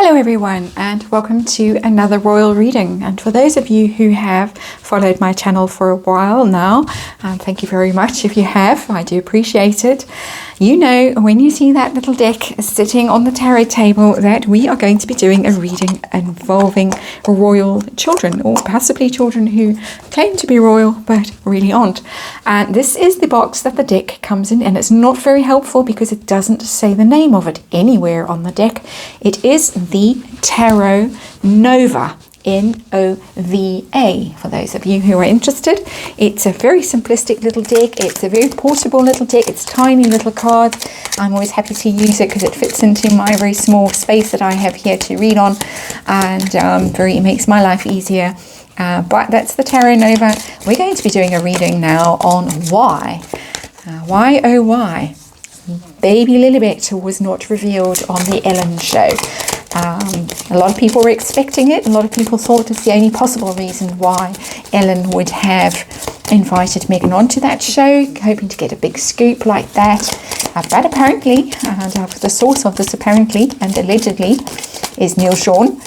Hello everyone, and welcome to another royal reading. And for those of you who have followed my channel for a while now, thank you very much if you have, I do appreciate it. You know, when you see that little deck sitting on the tarot table, that we are going to be doing a reading involving royal children, or possibly children who claim to be royal but really aren't. And this is the box that the deck comes in, and it's not very helpful because it doesn't say the name of it anywhere on the deck. It is the Tarot Nova, N-O-V-A, for those of you who are interested. It's a very simplistic little deck. It's a very portable little deck. It's tiny little cards. I'm always happy to use it because it fits into my very small space that I have here to read on, and it makes my life easier. But that's the Tarot Nova. We're going to be doing a reading now on why. Why, oh why, baby Lilibet was not revealed on the Ellen show. A lot of people were expecting it. A lot of people thought it's the only possible reason why Ellen would have invited Meghan onto that show, hoping to get a big scoop like that. But apparently, the source of this apparently and allegedly is Neil Sean.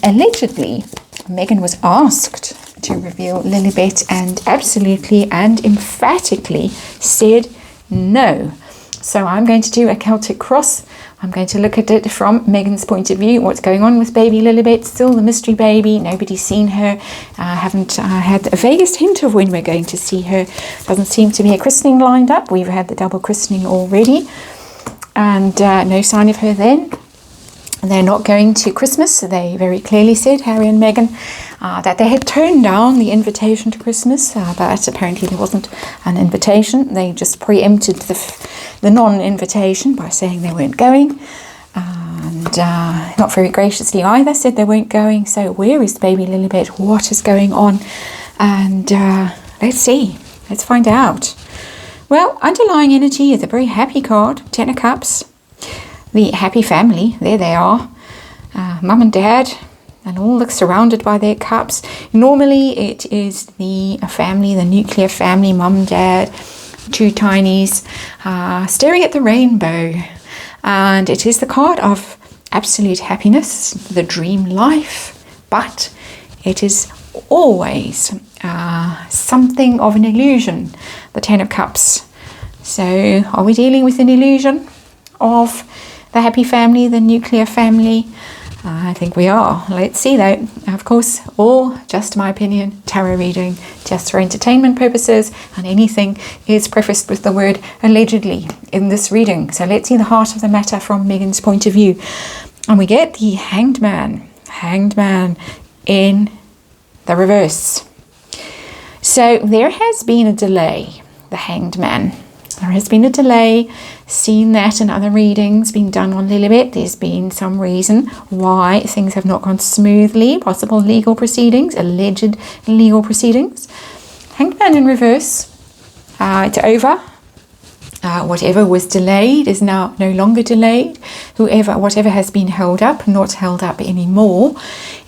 Allegedly, Meghan was asked to reveal Lilibet and absolutely and emphatically said no. So I'm going to do a Celtic cross. I'm going to look at it from Meghan's point of view. What's going on with baby Lilibet? Still the mystery baby. Nobody's seen her. Haven't had a vaguest hint of when we're going to see her. Doesn't seem to be a christening lined up. We've had the double christening already. And no sign of her then. They're not going to Christmas. They very clearly said, Harry and Meghan, that they had turned down the invitation to Christmas, but apparently there wasn't an invitation. They just preempted the non-invitation by saying they weren't going, and not very graciously either said they weren't going. So where is baby Lilibet? What is going on? And let's see. Let's find out. Well, underlying energy is a very happy card, Ten of Cups. The happy family, there they are, mum and dad, and all surrounded by their cups. Normally it is the family, the nuclear family, mum, dad, two tinies, staring at the rainbow. And it is the card of absolute happiness, the dream life, but it is always something of an illusion, the Ten of Cups. So are we dealing with an illusion of the happy family, the nuclear family? I think we are. Let's see though. Of course, all just my opinion, tarot reading, just for entertainment purposes, and anything is prefaced with the word allegedly in this reading. So let's see the heart of the matter from Meghan's point of view. And we get the Hanged Man in the reverse. So there has been a delay, the Hanged Man. There has been a delay, seen that in other readings being done on Lilibet. There's been some reason why things have not gone smoothly, possible legal proceedings, alleged legal proceedings. Hanged Man in reverse, it's over. Whatever was delayed is now no longer delayed. Whatever has been held up, not held up anymore.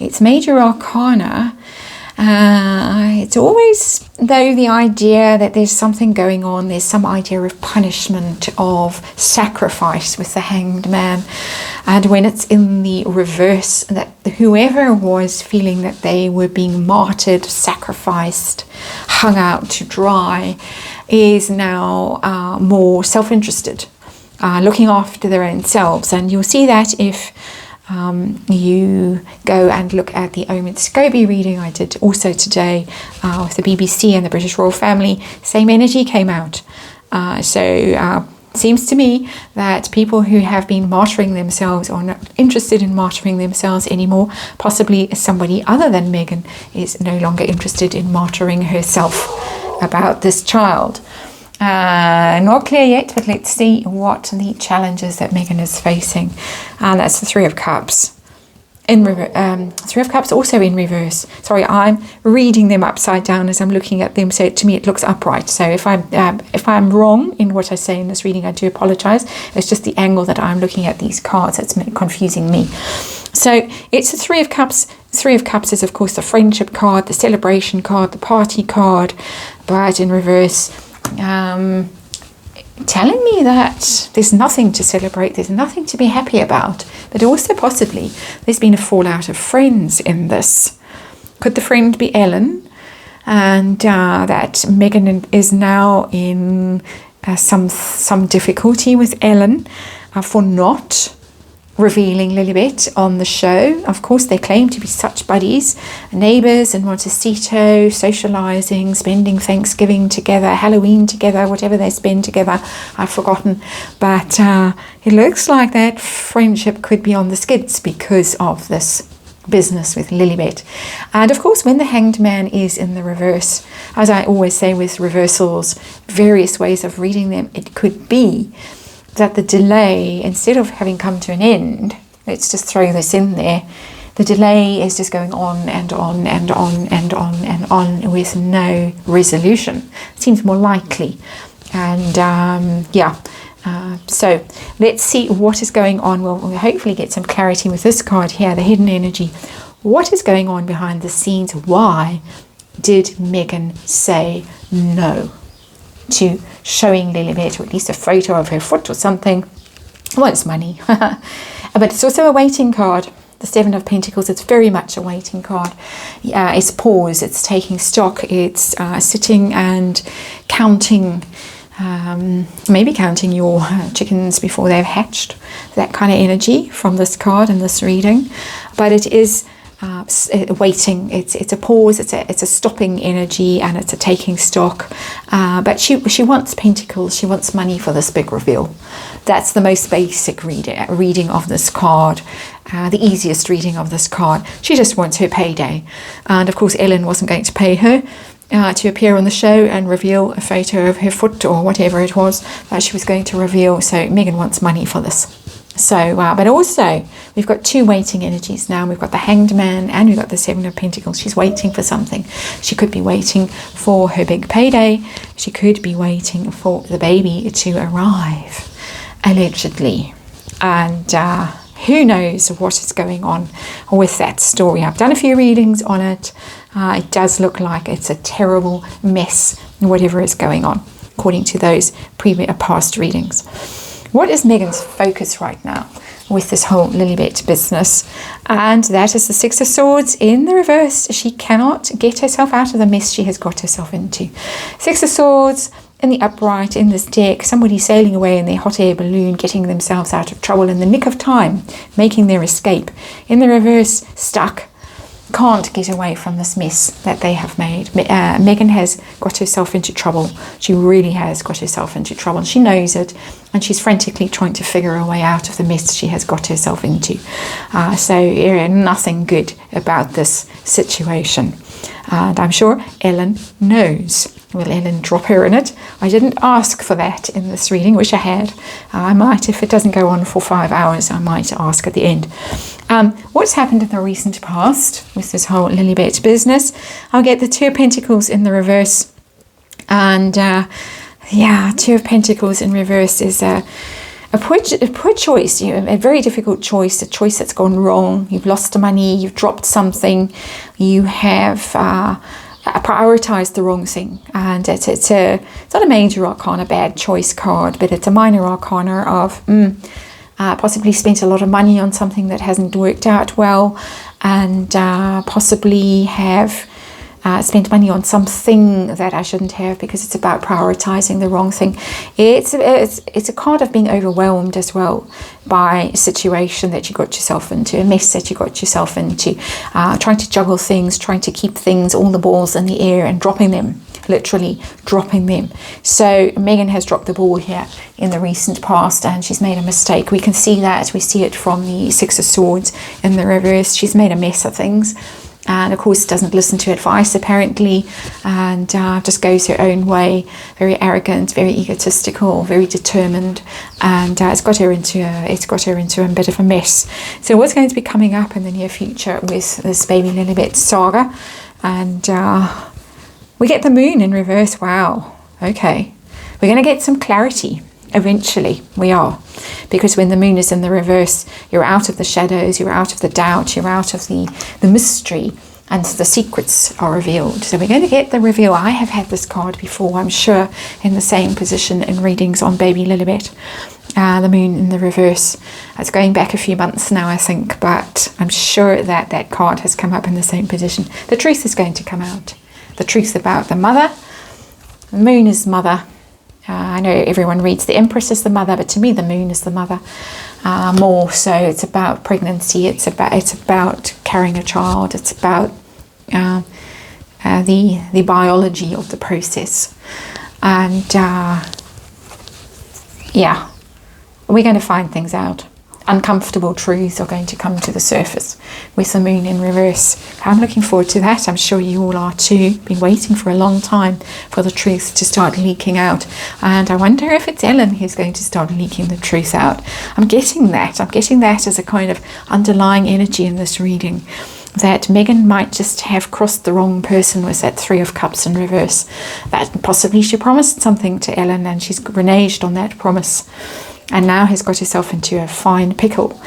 It's major arcana. It's always, though, the idea that there's something going on, there's some idea of punishment, of sacrifice with the Hanged Man. And when it's in the reverse, that whoever was feeling that they were being martyred, sacrificed, hung out to dry, is now more self-interested, looking after their own selves. And you'll see that if you go and look at the Omid Scobie reading I did also today with the BBC and the British royal family. Same energy came out. So seems to me that people who have been martyring themselves are not interested in martyring themselves anymore. Possibly somebody other than Meghan is no longer interested in martyring herself about this child. Not clear yet, but let's see what the challenges that Meghan is facing. And that's the Three of Cups. Three of Cups also in reverse. Sorry, I'm reading them upside down as I'm looking at them, so to me it looks upright. So if I'm wrong in what I say in this reading, I do apologize. It's just the angle that I'm looking at these cards that's confusing me. So it's the Three of Cups. Three of Cups is of course the friendship card, the celebration card, the party card, but in reverse. telling me that there's nothing to celebrate, there's nothing to be happy about, but also possibly there's been a fallout of friends in this. Could the friend be Ellen? And that Megan is now in some difficulty with Ellen for not revealing Lilibet on the show. Of course, they claim to be such buddies, neighbours in Montecito, socialising, spending Thanksgiving together, Halloween together, whatever they spend together, I've forgotten. But it looks like that friendship could be on the skids because of this business with Lilibet. And of course, when the Hanged Man is in the reverse, as I always say with reversals, various ways of reading them, it could be that the delay, instead of having come to an end, let's just throw this in there, the delay is just going on and on and on and on and on with no resolution. Seems more likely. And so let's see what is going on. We'll hopefully get some clarity with this card here, the hidden energy. What is going on behind the scenes? Why did Megan say no to showing Lilibet, or at least a photo of her foot or something? Wants money. But it's also a waiting card. The Seven of Pentacles, it's very much a waiting card. It's pause, it's taking stock, it's sitting and counting, maybe counting your chickens before they've hatched. That kind of energy from this card and this reading. But it is waiting. It's a pause. It's a stopping energy, and it's a taking stock. But she wants pentacles. She wants money for this big reveal. That's the most basic reading of this card. The easiest reading of this card. She just wants her payday, and of course Ellen wasn't going to pay her to appear on the show and reveal a photo of her foot or whatever it was that she was going to reveal. So Megan wants money for this. So, but also we've got two waiting energies now. We've got the Hanged Man and we've got the Seven of Pentacles. She's waiting for something. She could be waiting for her big payday. She could be waiting for the baby to arrive, allegedly. And who knows what is going on with that story. I've done a few readings on it. It does look like it's a terrible mess, whatever is going on, according to those past readings. What is Megan's focus right now with this whole Lilibet business? And that is the Six of Swords in the reverse. She cannot get herself out of the mess she has got herself into. Six of Swords in the upright in this deck, somebody sailing away in their hot air balloon, getting themselves out of trouble in the nick of time, making their escape. In the reverse, stuck. Can't get away from this mess that they have made. Megan has got herself into trouble. She really has got herself into trouble. She knows it, and she's frantically trying to figure a way out of the mess she has got herself into. So nothing good about this situation. And I'm sure Ellen knows. Will Ellen drop her in it? I didn't ask for that in this reading. Wish I had. I might, if it doesn't go on for 5 hours, I might ask at the end. What's happened in the recent past with this whole Lilibet business? I'll get the Two of Pentacles in the reverse. And Two of Pentacles in reverse is a poor choice, a very difficult choice, a choice that's gone wrong. You've lost money, you've dropped something, you have prioritized the wrong thing. And it's not a major arcana bad choice card, but it's a minor arcana of possibly spent a lot of money on something that hasn't worked out well, and possibly have spent money on something that I shouldn't have, because it's about prioritizing the wrong thing. It's a card of being overwhelmed as well by a situation that you got yourself into, a mess that you got yourself into, trying to juggle things, trying to keep things, all the balls in the air, and dropping them, literally dropping them. So Megan has dropped the ball here in the recent past, and she's made a mistake. We can see that. We see it from the Six of Swords in the reverse. She's made a mess of things. And of course doesn't listen to advice apparently, and just goes her own way, very arrogant, very egotistical, very determined, and it's got her into a bit of a mess. So what's going to be coming up in the near future with this baby Lilibet saga? And we get the moon in reverse. Wow, okay, we're going to get some clarity. Eventually we are, because when the moon is in the reverse, you're out of the shadows, you're out of the doubt, you're out of the mystery, and the secrets are revealed. So we're going to get the reveal. I have had this card before, I'm sure, in the same position in readings on baby Lilibet. The moon in the reverse. It's going back a few months now, I think, but I'm sure that that card has come up in the same position. The truth is going to come out. The truth about the mother. The moon is mother. I know everyone reads the Empress as the mother, but to me the moon is the mother more. So it's about pregnancy. It's about carrying a child. It's about the biology of the process. And yeah. We're going to find things out. Uncomfortable truths are going to come to the surface with the moon in reverse. I'm looking forward to that. I'm sure you all are too. Been waiting for a long time for the truth to start leaking out. And I wonder if it's Ellen who's going to start leaking the truth out. I'm getting that. I'm getting that as a kind of underlying energy in this reading. That Megan might just have crossed the wrong person with that Three of Cups in reverse. That possibly she promised something to Ellen and she's reneged on that promise. And now has got herself into a fine pickle.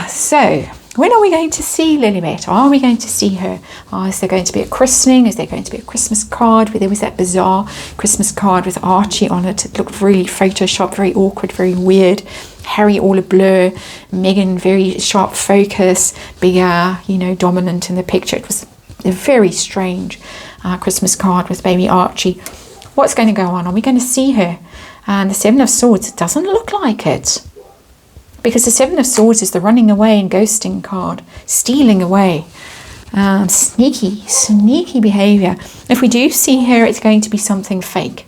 So when are we going to see Lilibet? Are we going to see her? Is there going to be a christening? Is there going to be a Christmas card? There was that bizarre Christmas card with Archie on it. It looked really photoshopped, very awkward, very weird. Harry all a blur. Megan very sharp focus, bigger, dominant in the picture. It was a very strange Christmas card with baby Archie. What's going to go on? Are we going to see her? And the Seven of Swords, it doesn't look like it. Because the Seven of Swords is the running away and ghosting card. Stealing away. Sneaky behaviour. If we do see her, it's going to be something fake.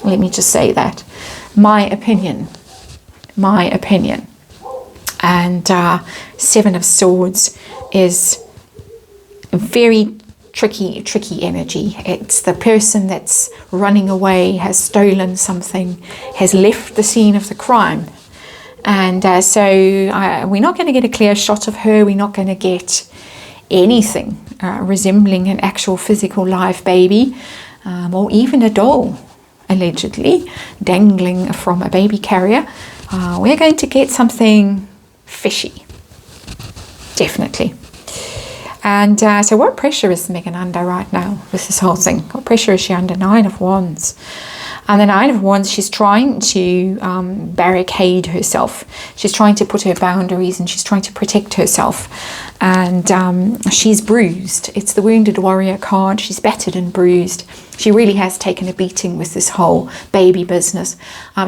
Let me just say that. My opinion. And Seven of Swords is very tricky energy. It's the person that's running away, has stolen something, has left the scene of the crime. And so we're not going to get a clear shot of her. We're not going to get anything resembling an actual physical live baby or even a doll, allegedly, dangling from a baby carrier. We're going to get something fishy. Definitely. And so what pressure is Megan under right now with this whole thing? What pressure is she under? Nine of Wands. And the Nine of Wands, she's trying to barricade herself. She's trying to put her boundaries and she's trying to protect herself. And she's bruised. It's the Wounded Warrior card. She's battered and bruised. She really has taken a beating with this whole baby business.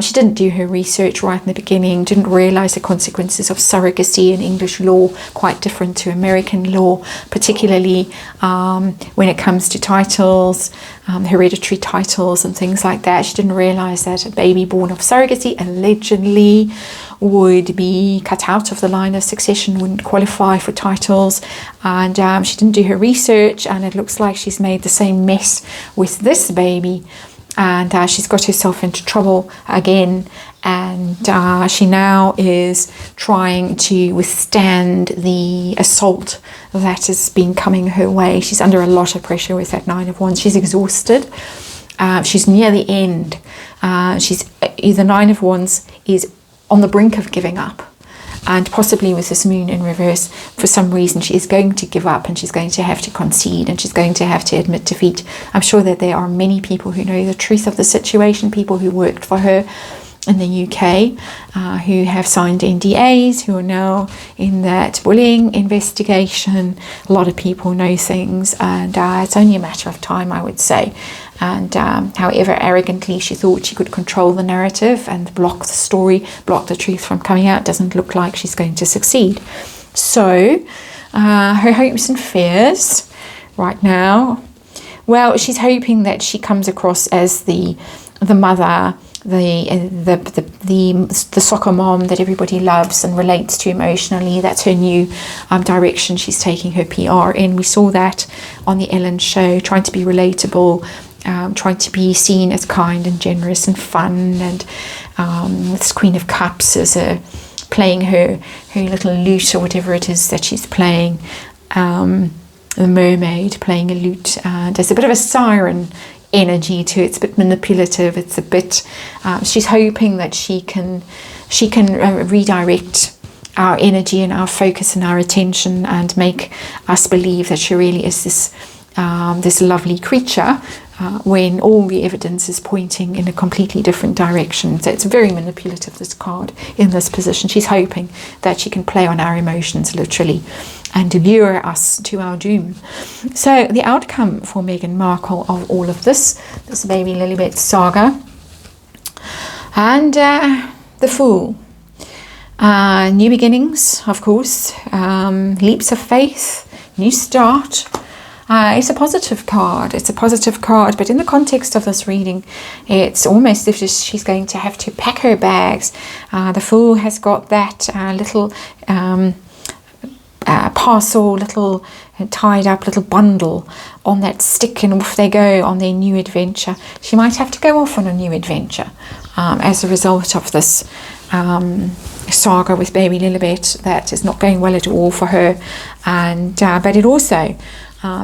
She didn't do her research right in the beginning, didn't realise the consequences of surrogacy in English law, quite different to American law, particularly when it comes to titles, hereditary titles and things like that. She didn't realise that a baby born of surrogacy allegedly would be cut out of the line of succession, wouldn't qualify for titles, and she didn't do her research, and it looks like she's made the same mess with this baby, and she's got herself into trouble again, and she now is trying to withstand the assault that has been coming her way. She's under a lot of pressure with that Nine of Wands. She's exhausted. She's near the end. The Nine of Wands is on the brink of giving up, and possibly with this moon in reverse, for some reason she is going to give up and she's going to have to concede and she's going to have to admit defeat. I'm sure that there are many people who know the truth of the situation, people who worked for her in the UK, who have signed NDAs, who are now in that bullying investigation. A lot of people know things, and it's only a matter of time, I would say. And however arrogantly she thought she could control the narrative and block the story, block the truth from coming out, doesn't look like she's going to succeed. So her hopes and fears right now, well, she's hoping that she comes across as the mother, the soccer mom that everybody loves and relates to emotionally. That's her new direction she's taking her PR in. We saw that on the Ellen show, trying to be relatable, trying to be seen as kind and generous and fun, and this Queen of Cups as playing her little lute or whatever it is that she's playing, the mermaid playing a lute, and there's a bit of a siren energy to it. It's a bit manipulative. It's a bit she's hoping that she can redirect our energy and our focus and our attention and make us believe that she really is this lovely creature, when all the evidence is pointing in a completely different direction. So it's very manipulative, this card, in this position. She's hoping that she can play on our emotions, literally, and lure us to our doom. So the outcome for Meghan Markle of all of this baby Lilibet saga, and the Fool. New beginnings, of course, leaps of faith, new start. It's a positive card. It's a positive card, but in the context of this reading, it's almost as if she's going to have to pack her bags. The Fool has got that little parcel, little tied up little bundle on that stick, and off they go on their new adventure. She might have to go off on a new adventure as a result of this saga with baby Lilibet that is not going well at all for her. And but it also,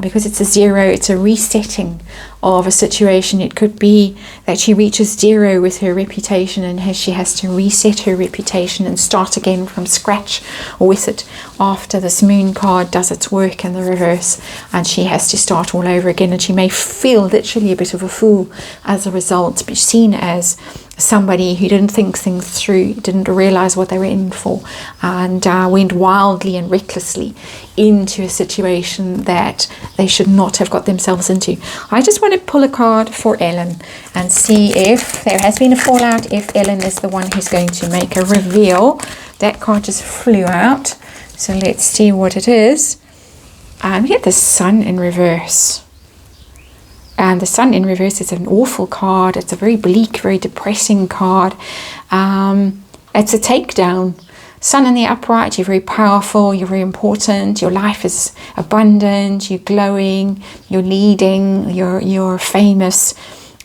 because it's a zero, it's a resetting of a situation. It could be that she reaches zero with her reputation, and she has to reset her reputation and start again from scratch with it after this Moon card does its work in the reverse, and she has to start all over again. And she may feel literally a bit of a fool as a result, be seen as somebody who didn't think things through, didn't realize what they were in for, and went wildly and recklessly into a situation that they should not have got themselves into. I just want to pull a card for Ellen and see if there has been a fallout, if Ellen is the one who's going to make a reveal. That card just flew out, so let's see what it is. And we get the Sun in reverse. And the Sun in reverse is an awful card. It's a very bleak, very depressing card. It's a takedown. Sun in the upright, you're very powerful, you're very important, your life is abundant, you're glowing, you're leading, you're famous,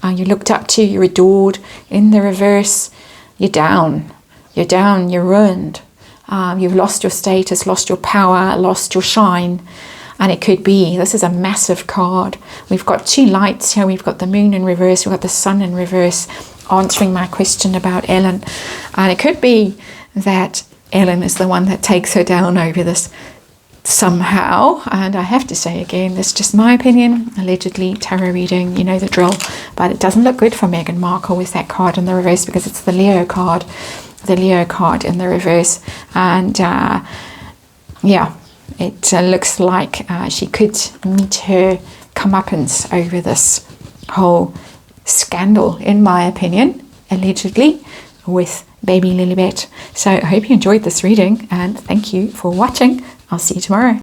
you're looked up to, you're adored. In the reverse, you're down, you're ruined. You've lost your status, lost your power, lost your shine. And it could be, this is a massive card. We've got two lights here. We've got the Moon in reverse. We've got the Sun in reverse, answering my question about Ellen. And it could be that Ellen is the one that takes her down over this somehow. And I have to say again, this is just my opinion. Allegedly, tarot reading, you know the drill. But it doesn't look good for Meghan Markle with that card in the reverse, because it's the Leo card. The Leo card in the reverse. And yeah. It looks like she could meet her comeuppance over this whole scandal, in my opinion, allegedly, with baby Lilibet. So I hope you enjoyed this reading, and thank you for watching. I'll see you tomorrow.